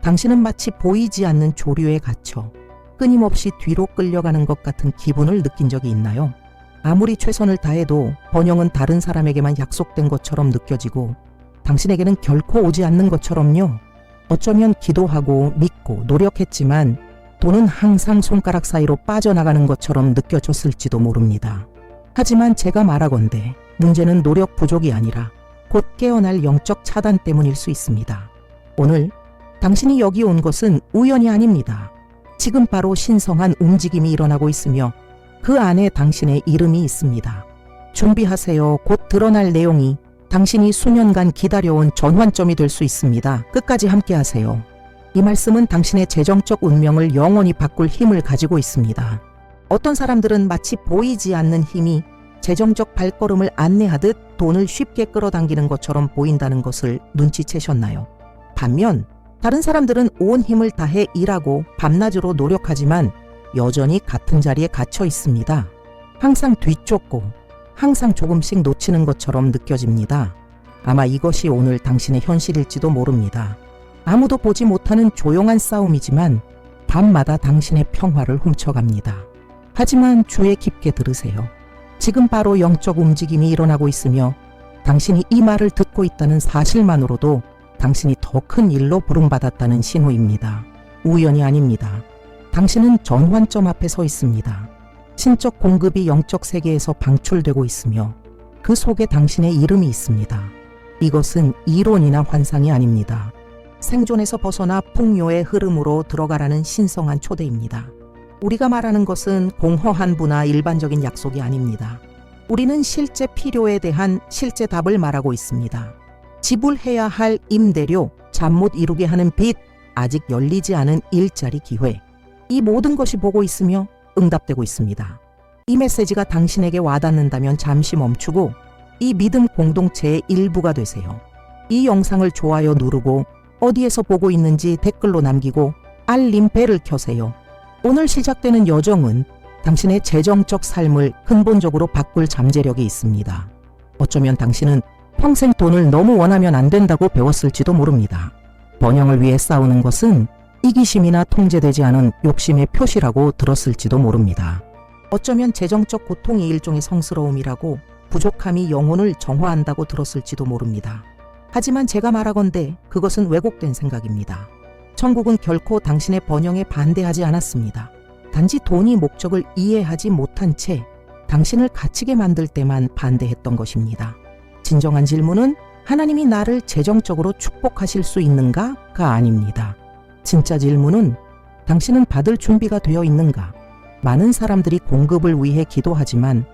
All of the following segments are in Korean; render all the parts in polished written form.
당신은 마치 보이지 않는 조류에 갇혀 끊임없이 뒤로 끌려가는 것 같은 기분을 느낀 적이 있나요? 아무리 최선을 다해도 번영은 다른 사람에게만 약속된 것처럼 느껴지고 당신에게는 결코 오지 않는 것처럼요. 어쩌면 기도하고 믿고 노력했지만 돈은 항상 손가락 사이로 빠져나가는 것처럼 느껴졌을지도 모릅니다. 하지만 제가 말하건대 문제는 노력 부족이 아니라 곧 깨어날 영적 차단 때문일 수 있습니다. 오늘 당신이 여기 온 것은 우연이 아닙니다. 지금 바로 신성한 움직임이 일어나고 있으며 그 안에 당신의 이름이 있습니다. 준비하세요. 곧 드러날 내용이 당신이 수년간 기다려온 전환점이 될 수 있습니다. 끝까지 함께하세요. 이 말씀은 당신의 재정적 운명을 영원히 바꿀 힘을 가지고 있습니다. 어떤 사람들은 마치 보이지 않는 힘이 재정적 발걸음을 안내하듯 돈을 쉽게 끌어당기는 것처럼 보인다는 것을 눈치채셨나요? 반면 다른 사람들은 온 힘을 다해 일하고 밤낮으로 노력하지만 여전히 같은 자리에 갇혀 있습니다. 항상 뒤쫓고 항상 조금씩 놓치는 것처럼 느껴집니다. 아마 이것이 오늘 당신의 현실일지도 모릅니다. 아무도 보지 못하는 조용한 싸움이지만 밤마다 당신의 평화를 훔쳐갑니다. 하지만 주의 깊게 들으세요. 지금 바로 영적 움직임이 일어나고 있으며 당신이 이 말을 듣고 있다는 사실만으로도 당신이 더 큰 일로 부름받았다는 신호입니다. 우연이 아닙니다. 당신은 전환점 앞에 서 있습니다. 신적 공급이 영적 세계에서 방출되고 있으며 그 속에 당신의 이름이 있습니다. 이것은 이론이나 환상이 아닙니다. 생존에서 벗어나 풍요의 흐름으로 들어가라는 신성한 초대입니다. 우리가 말하는 것은 공허한 부나 일반적인 약속이 아닙니다. 우리는 실제 필요에 대한 실제 답을 말하고 있습니다. 지불해야 할 임대료, 잠 못 이루게 하는 빚, 아직 열리지 않은 일자리 기회. 이 모든 것이 보고 있으며 응답되고 있습니다. 이 메시지가 당신에게 와닿는다면 잠시 멈추고 이 믿음 공동체의 일부가 되세요. 이 영상을 좋아요 누르고 어디에서 보고 있는지 댓글로 남기고 알림 벨을 켜세요. 오늘 시작되는 여정은 당신의 재정적 삶을 근본적으로 바꿀 잠재력이 있습니다. 어쩌면 당신은 평생 돈을 너무 원하면 안 된다고 배웠을지도 모릅니다. 번영을 위해 싸우는 것은 이기심이나 통제되지 않은 욕심의 표시라고 들었을지도 모릅니다. 어쩌면 재정적 고통이 일종의 성스러움이라고 부족함이 영혼을 정화한다고 들었을지도 모릅니다. 하지만 제가 말하건대 그것은 왜곡된 생각입니다. 천국은 결코 당신의 번영에 반대하지 않았습니다. 단지 돈이 목적을 이해하지 못한 채 당신을 갇히게 만들 때만 반대했던 것입니다. 진정한 질문은 하나님이 나를 재정적으로 축복하실 수 있는가가 아닙니다. 진짜 질문은 당신은 받을 준비가 되어 있는가? 많은 사람들이 공급을 위해 기도하지만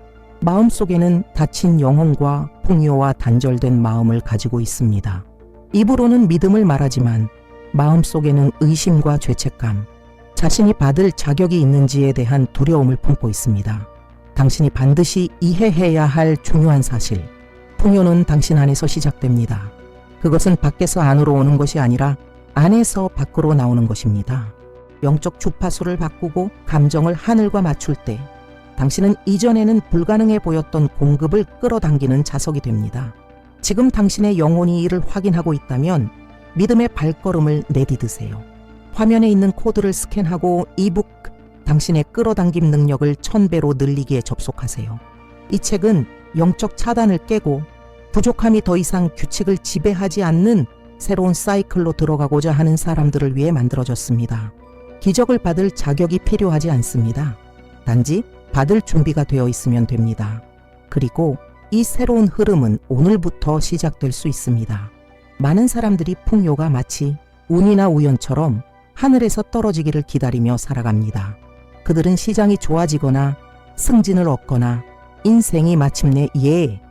마음속에는 다친 영혼과 풍요와 단절된 마음을 가지고 있습니다. 입으로는 믿음을 말하지만 마음속에는 의심과 죄책감, 자신이 받을 자격이 있는지에 대한 두려움을 품고 있습니다. 당신이 반드시 이해해야 할 중요한 사실, 풍요는 당신 안에서 시작됩니다. 그것은 밖에서 안으로 오는 것이 아니라 안에서 밖으로 나오는 것입니다. 영적 주파수를 바꾸고 감정을 하늘과 맞출 때 당신은 이전에는 불가능해 보였던 공급을 끌어당기는 자석이 됩니다. 지금 당신의 영혼이 이를 확인하고 있다면 믿음의 발걸음을 내디드세요. 화면에 있는 코드를 스캔하고 이북 당신의 끌어당김 능력을 1000배로 늘리기에 접속하세요. 이 책은 영적 차단을 깨고 부족함이 더 이상 규칙을 지배하지 않는 새로운 사이클로 들어가고자 하는 사람들을 위해 만들어졌습니다. 기적을 받을 자격이 필요하지 않습니다. 단지 받을 준비가 되어 있으면 됩니다. 그리고 이 새로운 흐름은 오늘부터 시작될 수 있습니다. 많은 사람들이 풍요가 마치 운이나 우연처럼 하늘에서 떨어지기를 기다리며 살아갑니다. 그들은 시장이 좋아지거나 승진을 얻거나 인생이 마침내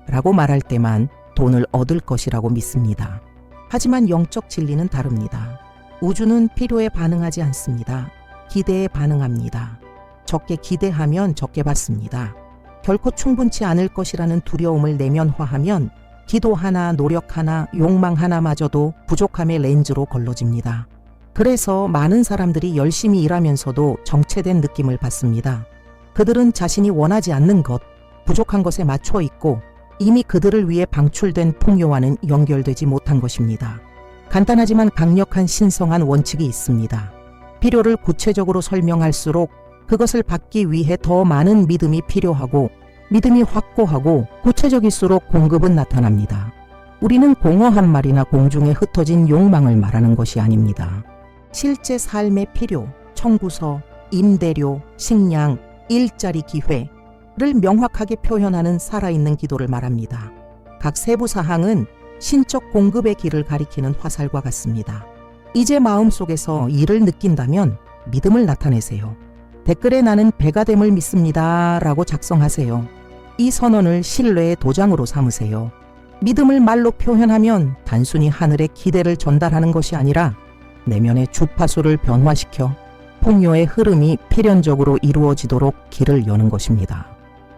라고 말할 때만 돈을 얻을 것이라고 믿습니다. 하지만 영적 진리는 다릅니다. 우주는 필요에 반응하지 않습니다. 기대에 반응합니다. 적게 기대하면 적게 받습니다. 결코 충분치 않을 것이라는 두려움을 내면화하면 기도 하나, 노력 하나, 욕망 하나마저도 부족함의 렌즈로 걸러집니다. 그래서 많은 사람들이 열심히 일하면서도 정체된 느낌을 받습니다. 그들은 자신이 원하지 않는 것, 부족한 것에 맞춰 있고 이미 그들을 위해 방출된 풍요와는 연결되지 못한 것입니다. 간단하지만 강력한 신성한 원칙이 있습니다. 필요를 구체적으로 설명할수록 그것을 받기 위해 더 많은 믿음이 필요하고, 믿음이 확고하고 구체적일수록 공급은 나타납니다. 우리는 공어 한 마리나 공중에 흩어진 욕망을 말하는 것이 아닙니다. 실제 삶의 필요, 청구서, 임대료, 식량, 일자리 기회를 명확하게 표현하는 살아있는 기도를 말합니다. 각 세부 사항은 신적 공급의 길을 가리키는 화살과 같습니다. 이제 마음속에서 이를 느낀다면 믿음을 나타내세요. 댓글에 나는 배가 됨을 믿습니다 라고 작성하세요. 이 선언을 신뢰의 도장으로 삼으세요. 믿음을 말로 표현하면 단순히 하늘의 기대를 전달하는 것이 아니라 내면의 주파수를 변화시켜 풍요의 흐름이 필연적으로 이루어지도록 길을 여는 것입니다.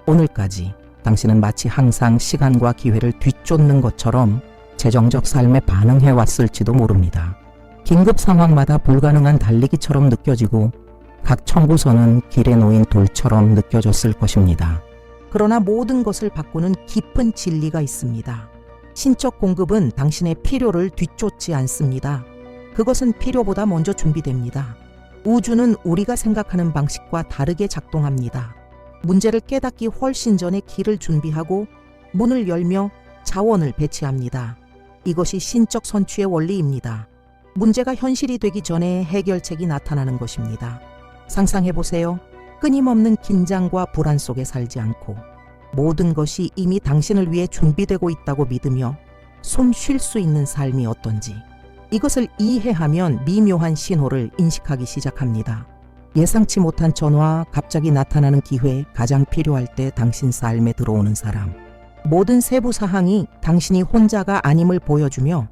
오늘까지 당신은 마치 항상 시간과 기회를 뒤쫓는 것처럼 재정적 삶에 반응해 왔을지도 모릅니다. 긴급 상황마다 불가능한 달리기처럼 느껴지고 각 청구서는 길에 놓인 돌처럼 느껴졌을 것입니다. 그러나 모든 것을 바꾸는 깊은 진리가 있습니다. 신적 공급은 당신의 필요를 뒤쫓지 않습니다. 그것은 필요보다 먼저 준비됩니다. 우주는 우리가 생각하는 방식과 다르게 작동합니다. 문제를 깨닫기 훨씬 전에 길을 준비하고 문을 열며 자원을 배치합니다. 이것이 신적 선취의 원리입니다. 문제가 현실이 되기 전에 해결책이 나타나는 것입니다. 상상해보세요. 끊임없는 긴장과 불안 속에 살지 않고 모든 것이 이미 당신을 위해 준비되고 있다고 믿으며 숨 쉴 수 있는 삶이 어떤지. 이것을 이해하면 미묘한 신호를 인식하기 시작합니다. 예상치 못한 전화, 갑자기 나타나는 기회, 가장 필요할 때 당신 삶에 들어오는 사람. 모든 세부 사항이 당신이 혼자가 아님을 보여주며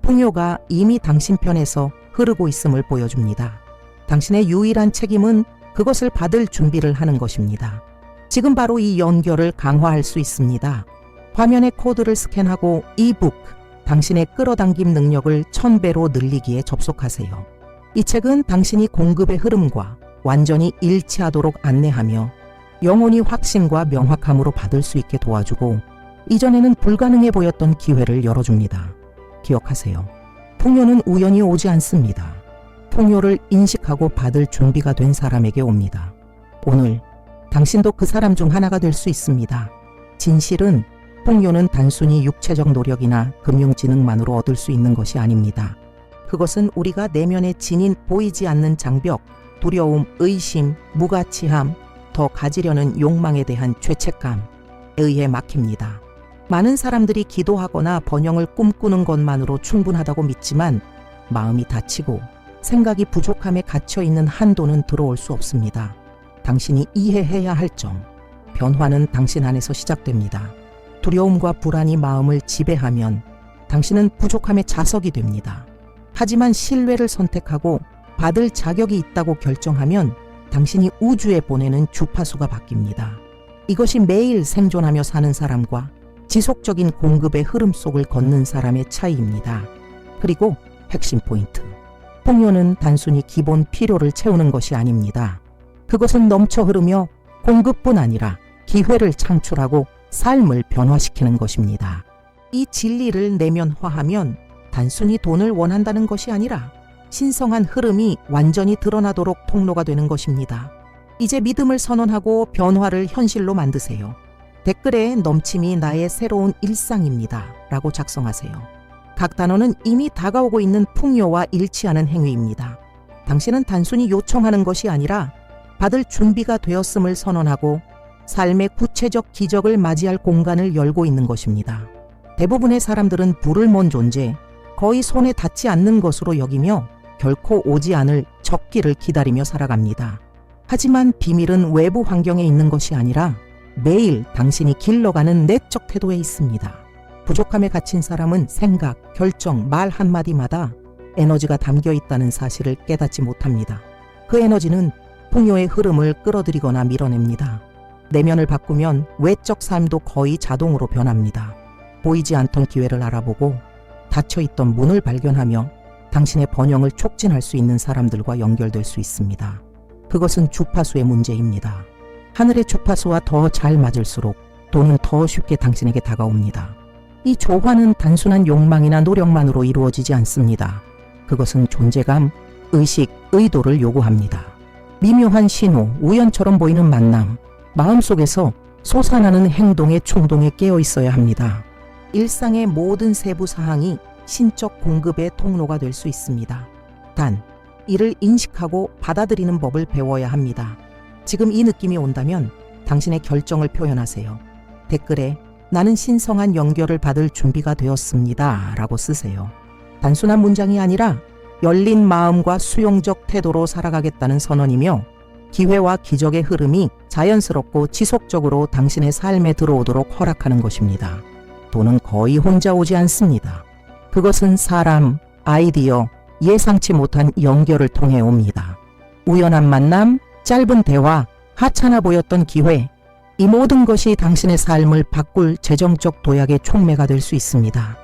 풍요가 이미 당신 편에서 흐르고 있음을 보여줍니다. 당신의 유일한 책임은 그것을 받을 준비를 하는 것입니다. 지금 바로 이 연결을 강화할 수 있습니다. 화면의 코드를 스캔하고 이북, 당신의 끌어당김 능력을 1000배로 늘리기에 접속하세요. 이 책은 당신이 공급의 흐름과 완전히 일치하도록 안내하며 영혼이 확신과 명확함으로 받을 수 있게 도와주고 이전에는 불가능해 보였던 기회를 열어줍니다. 기억하세요. 풍요는 우연히 오지 않습니다. 풍요를 인식하고 받을 준비가 된 사람에게 옵니다. 오늘 당신도 그 사람 중 하나가 될 수 있습니다. 진실은 풍요는 단순히 육체적 노력이나 금융지능만으로 얻을 수 있는 것이 아닙니다. 그것은 우리가 내면에 지닌 보이지 않는 장벽, 두려움, 의심, 무가치함, 더 가지려는 욕망에 대한 죄책감에 의해 막힙니다. 많은 사람들이 기도하거나 번영을 꿈꾸는 것만으로 충분하다고 믿지만 마음이 다치고 생각이 부족함에 갇혀있는 한도는 들어올 수 없습니다. 당신이 이해해야 할 점, 변화는 당신 안에서 시작됩니다. 두려움과 불안이 마음을 지배하면 당신은 부족함의 자석이 됩니다. 하지만 신뢰를 선택하고 받을 자격이 있다고 결정하면 당신이 우주에 보내는 주파수가 바뀝니다. 이것이 매일 생존하며 사는 사람과 지속적인 공급의 흐름 속을 걷는 사람의 차이입니다. 그리고 핵심 포인트. 풍요는 단순히 기본 필요를 채우는 것이 아닙니다. 그것은 넘쳐 흐르며 공급뿐 아니라 기회를 창출하고 삶을 변화시키는 것입니다. 이 진리를 내면화하면 단순히 돈을 원한다는 것이 아니라 신성한 흐름이 완전히 드러나도록 통로가 되는 것입니다. 이제 믿음을 선언하고 변화를 현실로 만드세요. 댓글에 넘침이 나의 새로운 일상입니다 라고 작성하세요. 각 단어는 이미 다가오고 있는 풍요와 일치하는 행위입니다. 당신은 단순히 요청하는 것이 아니라 받을 준비가 되었음을 선언하고 삶의 구체적 기적을 맞이할 공간을 열고 있는 것입니다. 대부분의 사람들은 불을 먼 존재, 거의 손에 닿지 않는 것으로 여기며 결코 오지 않을 적기를 기다리며 살아갑니다. 하지만 비밀은 외부 환경에 있는 것이 아니라 매일 당신이 길러가는 내적 태도에 있습니다. 부족함에 갇힌 사람은 생각, 결정, 말 한마디마다 에너지가 담겨 있다는 사실을 깨닫지 못합니다. 그 에너지는 풍요의 흐름을 끌어들이거나 밀어냅니다. 내면을 바꾸면 외적 삶도 거의 자동으로 변합니다. 보이지 않던 기회를 알아보고 닫혀있던 문을 발견하며 당신의 번영을 촉진할 수 있는 사람들과 연결될 수 있습니다. 그것은 주파수의 문제입니다. 하늘의 주파수와 더 잘 맞을수록 돈은 더 쉽게 당신에게 다가옵니다. 이 조화는 단순한 욕망이나 노력만으로 이루어지지 않습니다. 그것은 존재감, 의식, 의도를 요구합니다. 미묘한 신호, 우연처럼 보이는 만남, 마음속에서 솟아나는 행동의 충동에 깨어 있어야 합니다. 일상의 모든 세부 사항이 신적 공급의 통로가 될 수 있습니다. 단, 이를 인식하고 받아들이는 법을 배워야 합니다. 지금 이 느낌이 온다면 당신의 결정을 표현하세요. 댓글에 나는 신성한 연결을 받을 준비가 되었습니다 라고 쓰세요. 단순한 문장이 아니라 열린 마음과 수용적 태도로 살아가겠다는 선언이며 기회와 기적의 흐름이 자연스럽고 지속적으로 당신의 삶에 들어오도록 허락하는 것입니다. 돈은 거의 혼자 오지 않습니다. 그것은 사람, 아이디어, 예상치 못한 연결을 통해 옵니다. 우연한 만남, 짧은 대화, 하찮아 보였던 기회, 이 모든 것이 당신의 삶을 바꿀 재정적 도약의 촉매가 될 수 있습니다.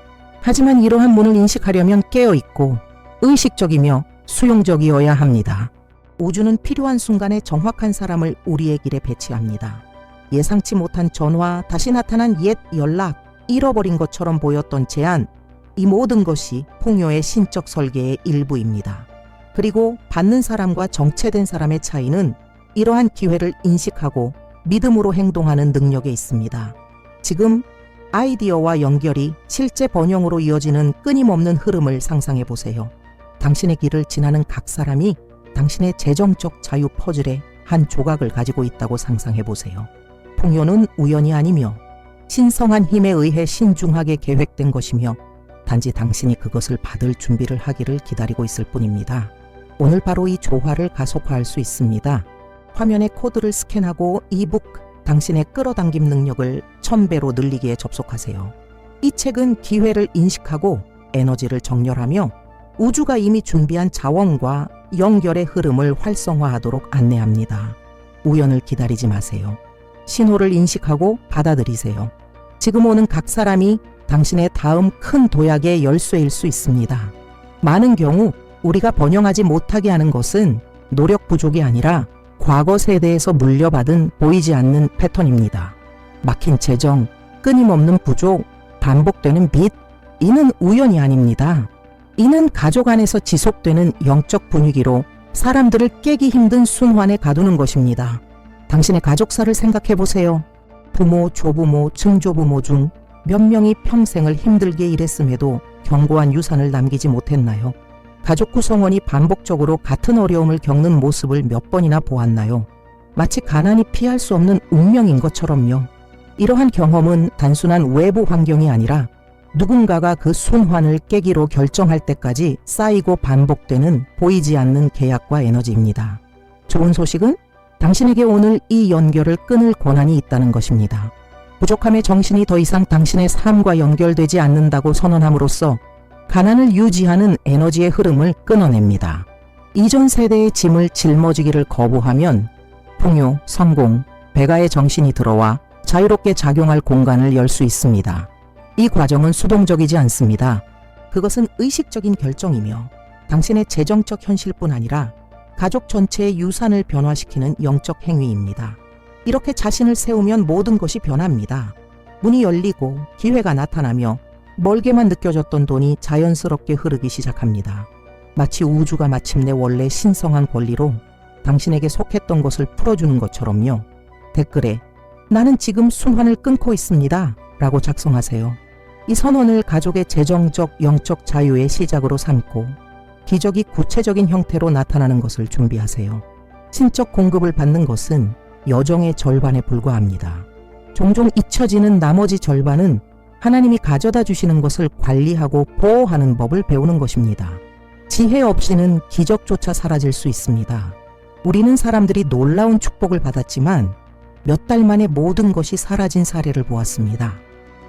하지만 이러한 문을 인식하려면 깨어있고 의식적이며 수용적이어야 합니다. 우주는 필요한 순간에 정확한 사람을 우리의 길에 배치합니다. 예상치 못한 전화, 다시 나타난 옛 연락, 잃어버린 것처럼 보였던 제안, 이 모든 것이 풍요의 신적 설계의 일부입니다. 그리고 받는 사람과 정체된 사람의 차이는 이러한 기회를 인식하고 믿음으로 행동하는 능력에 있습니다. 지금 아이디어와 연결이 실제 번영으로 이어지는 끊임없는 흐름을 상상해 보세요. 당신의 길을 지나는 각 사람이 당신의 재정적 자유 퍼즐의 한 조각을 가지고 있다고 상상해 보세요. 풍요는 우연이 아니며 신성한 힘에 의해 신중하게 계획된 것이며 단지 당신이 그것을 받을 준비를 하기를 기다리고 있을 뿐입니다. 오늘 바로 이 조화를 가속화할 수 있습니다. 화면의 코드를 스캔하고 이북 당신의 끌어당김 능력을 1000배로 늘리기에 접속하세요. 이 책은 기회를 인식하고 에너지를 정렬하며 우주가 이미 준비한 자원과 연결의 흐름을 활성화하도록 안내합니다. 우연을 기다리지 마세요. 신호를 인식하고 받아들이세요. 지금 오는 각 사람이 당신의 다음 큰 도약의 열쇠일 수 있습니다. 많은 경우 우리가 번영하지 못하게 하는 것은 노력 부족이 아니라 과거 세대에서 물려받은 보이지 않는 패턴입니다. 막힌 재정, 끊임없는 부족, 반복되는 빚, 이는 우연이 아닙니다. 이는 가족 안에서 지속되는 영적 분위기로 사람들을 깨기 힘든 순환에 가두는 것입니다. 당신의 가족사를 생각해 보세요. 부모, 조부모, 증조부모 중 몇 명이 평생을 힘들게 일했음에도 견고한 유산을 남기지 못했나요? 가족 구성원이 반복적으로 같은 어려움을 겪는 모습을 몇 번이나 보았나요? 마치 가난이 피할 수 없는 운명인 것처럼요. 이러한 경험은 단순한 외부 환경이 아니라 누군가가 그 순환을 깨기로 결정할 때까지 쌓이고 반복되는 보이지 않는 계약과 에너지입니다. 좋은 소식은 당신에게 오늘 이 연결을 끊을 권한이 있다는 것입니다. 부족함의 정신이 더 이상 당신의 삶과 연결되지 않는다고 선언함으로써 가난을 유지하는 에너지의 흐름을 끊어냅니다. 이전 세대의 짐을 짊어지기를 거부하면 풍요, 성공, 배가의 정신이 들어와 자유롭게 작용할 공간을 열 수 있습니다. 이 과정은 수동적이지 않습니다. 그것은 의식적인 결정이며 당신의 재정적 현실뿐 아니라 가족 전체의 유산을 변화시키는 영적 행위입니다. 이렇게 자신을 세우면 모든 것이 변합니다. 문이 열리고 기회가 나타나며 멀게만 느껴졌던 돈이 자연스럽게 흐르기 시작합니다. 마치 우주가 마침내 원래 신성한 권리로 당신에게 속했던 것을 풀어주는 것처럼요. 댓글에 나는 지금 순환을 끊고 있습니다 라고 작성하세요. 이 선언을 가족의 재정적, 영적 자유의 시작으로 삼고 기적이 구체적인 형태로 나타나는 것을 준비하세요. 신적 공급을 받는 것은 여정의 절반에 불과합니다. 종종 잊혀지는 나머지 절반은 하나님이 가져다 주시는 것을 관리하고 보호하는 법을 배우는 것입니다. 지혜 없이는 기적조차 사라질 수 있습니다. 우리는 사람들이 놀라운 축복을 받았지만 몇 달 만에 모든 것이 사라진 사례를 보았습니다.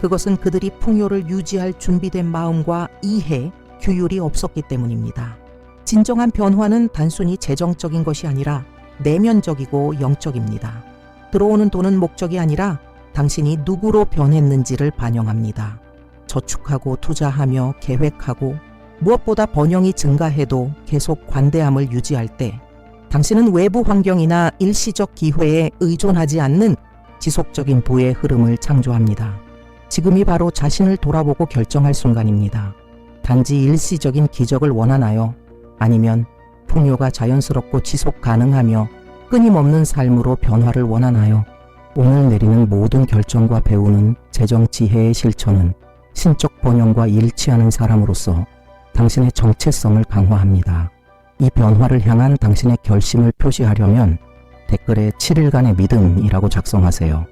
그것은 그들이 풍요를 유지할 준비된 마음과 이해, 규율이 없었기 때문입니다. 진정한 변화는 단순히 재정적인 것이 아니라 내면적이고 영적입니다. 들어오는 돈은 목적이 아니라 당신이 누구로 변했는지를 반영합니다. 저축하고 투자하며 계획하고 무엇보다 번영이 증가해도 계속 관대함을 유지할 때 당신은 외부 환경이나 일시적 기회에 의존하지 않는 지속적인 부의 흐름을 창조합니다. 지금이 바로 자신을 돌아보고 결정할 순간입니다. 단지 일시적인 기적을 원하나요? 아니면 풍요가 자연스럽고 지속 가능하며 끊임없는 삶으로 변화를 원하나요? 오늘 내리는 모든 결정과 배우는 재정 지혜의 실천은 신적 번영과 일치하는 사람으로서 당신의 정체성을 강화합니다. 이 변화를 향한 당신의 결심을 표시하려면 댓글에 7일간의 믿음이라고 작성하세요.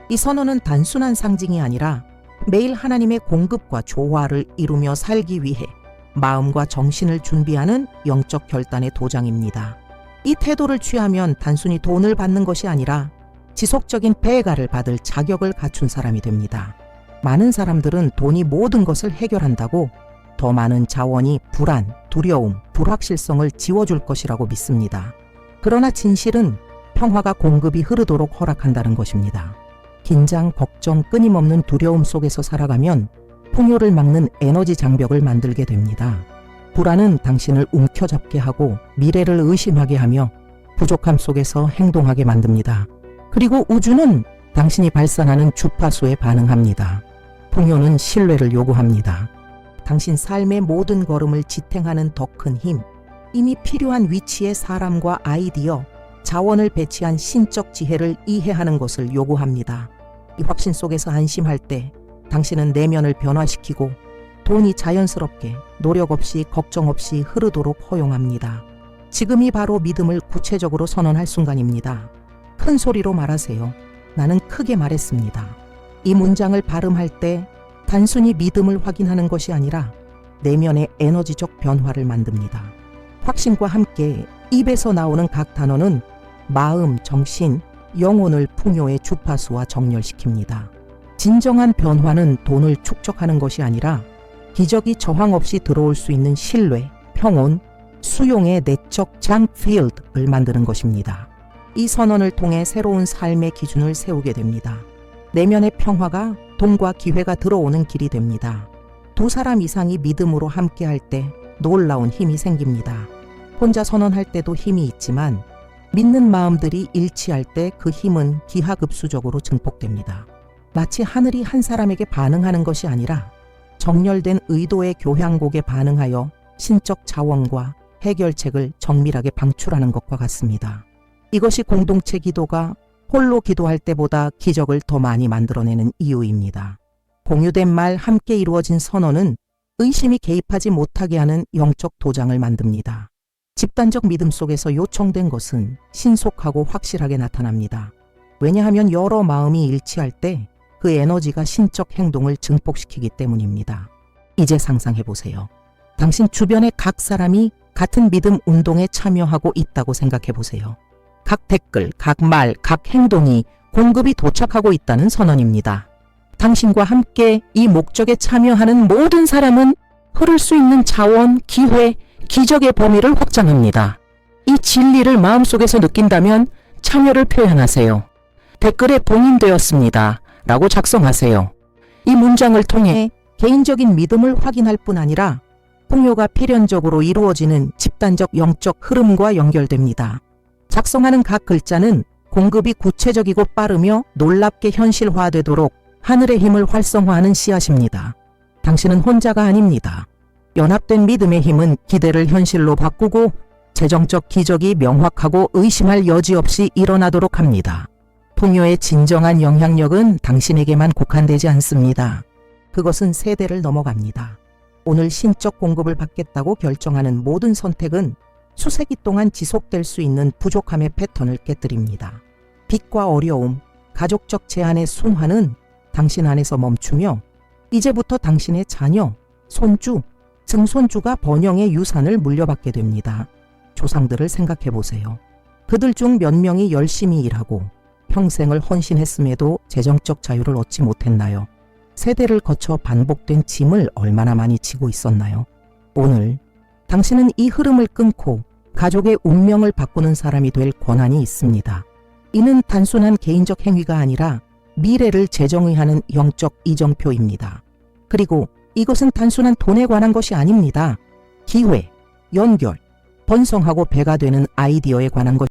이 선언은 단순한 상징이 아니라 매일 하나님의 공급과 조화를 이루며 살기 위해 마음과 정신을 준비하는 영적 결단의 도장입니다. 이 태도를 취하면 단순히 돈을 받는 것이 아니라 지속적인 배가를 받을 자격을 갖춘 사람이 됩니다. 많은 사람들은 돈이 모든 것을 해결한다고 더 많은 자원이 불안, 두려움, 불확실성을 지워줄 것이라고 믿습니다. 그러나 진실은 평화가 공급이 흐르도록 허락한다는 것입니다. 긴장, 걱정, 끊임없는 두려움 속에서 살아가면 풍요를 막는 에너지 장벽을 만들게 됩니다. 불안은 당신을 움켜잡게 하고 미래를 의심하게 하며 부족함 속에서 행동하게 만듭니다. 그리고 우주는 당신이 발산하는 주파수에 반응합니다. 풍요는 신뢰를 요구합니다. 당신 삶의 모든 걸음을 지탱하는 더 큰 힘, 이미 필요한 위치의 사람과 아이디어, 자원을 배치한 신적 지혜를 이해하는 것을 요구합니다. 이 확신 속에서 안심할 때 당신은 내면을 변화시키고 돈이 자연스럽게 노력 없이 걱정 없이 흐르도록 허용합니다. 지금이 바로 믿음을 구체적으로 선언할 순간입니다. 큰 소리로 말하세요. 나는 크게 말했습니다. 이 문장을 발음할 때 단순히 믿음을 확인하는 것이 아니라 내면의 에너지적 변화를 만듭니다. 확신과 함께 입에서 나오는 각 단어는 마음, 정신, 영혼을 풍요의 주파수와 정렬시킵니다. 진정한 변화는 돈을 축적하는 것이 아니라 기적이 저항 없이 들어올 수 있는 신뢰, 평온, 수용의 내적 장필드를 만드는 것입니다. 이 선언을 통해 새로운 삶의 기준을 세우게 됩니다. 내면의 평화가 돈과 기회가 들어오는 길이 됩니다. 두 사람 이상이 믿음으로 함께할 때 놀라운 힘이 생깁니다. 혼자 선언할 때도 힘이 있지만 믿는 마음들이 일치할 때 그 힘은 기하급수적으로 증폭됩니다. 마치 하늘이 한 사람에게 반응하는 것이 아니라 정렬된 의도의 교향곡에 반응하여 신적 자원과 해결책을 정밀하게 방출하는 것과 같습니다. 이것이 공동체 기도가 홀로 기도할 때보다 기적을 더 많이 만들어내는 이유입니다. 공유된 말, 함께 이루어진 선언은 의심이 개입하지 못하게 하는 영적 도장을 만듭니다. 집단적 믿음 속에서 요청된 것은 신속하고 확실하게 나타납니다. 왜냐하면 여러 마음이 일치할 때 그 에너지가 신적 행동을 증폭시키기 때문입니다. 이제 상상해 보세요. 당신 주변의 각 사람이 같은 믿음 운동에 참여하고 있다고 생각해 보세요. 각 댓글, 각 말, 각 행동이 공급이 도착하고 있다는 선언입니다. 당신과 함께 이 목적에 참여하는 모든 사람은 흐를 수 있는 자원, 기회, 기적의 범위를 확장합니다. 이 진리를 마음속에서 느낀다면 참여를 표현하세요. 댓글에 봉인되었습니다. 라고 작성하세요. 이 문장을 통해 개인적인 믿음을 확인할 뿐 아니라 풍요가 필연적으로 이루어지는 집단적 영적 흐름과 연결됩니다. 작성하는 각 글자는 공급이 구체적이고 빠르며 놀랍게 현실화되도록 하늘의 힘을 활성화하는 씨앗입니다. 당신은 혼자가 아닙니다. 연합된 믿음의 힘은 기대를 현실로 바꾸고 재정적 기적이 명확하고 의심할 여지 없이 일어나도록 합니다. 풍요의 진정한 영향력은 당신에게만 국한되지 않습니다. 그것은 세대를 넘어갑니다. 오늘 신적 공급을 받겠다고 결정하는 모든 선택은 수세기 동안 지속될 수 있는 부족함의 패턴을 깨뜨립니다. 빚과 어려움, 가족적 제한의 순환은 당신 안에서 멈추며 이제부터 당신의 자녀, 손주, 증손주가 번영의 유산을 물려받게 됩니다. 조상들을 생각해 보세요. 그들 중 몇 명이 열심히 일하고 평생을 헌신했음에도 재정적 자유를 얻지 못했나요? 세대를 거쳐 반복된 짐을 얼마나 많이 지고 있었나요? 오늘 당신은 이 흐름을 끊고 가족의 운명을 바꾸는 사람이 될 권한이 있습니다. 이는 단순한 개인적 행위가 아니라 미래를 재정의하는 영적 이정표입니다. 그리고 이것은 단순한 돈에 관한 것이 아닙니다. 기회, 연결, 번성하고 배가 되는 아이디어에 관한 것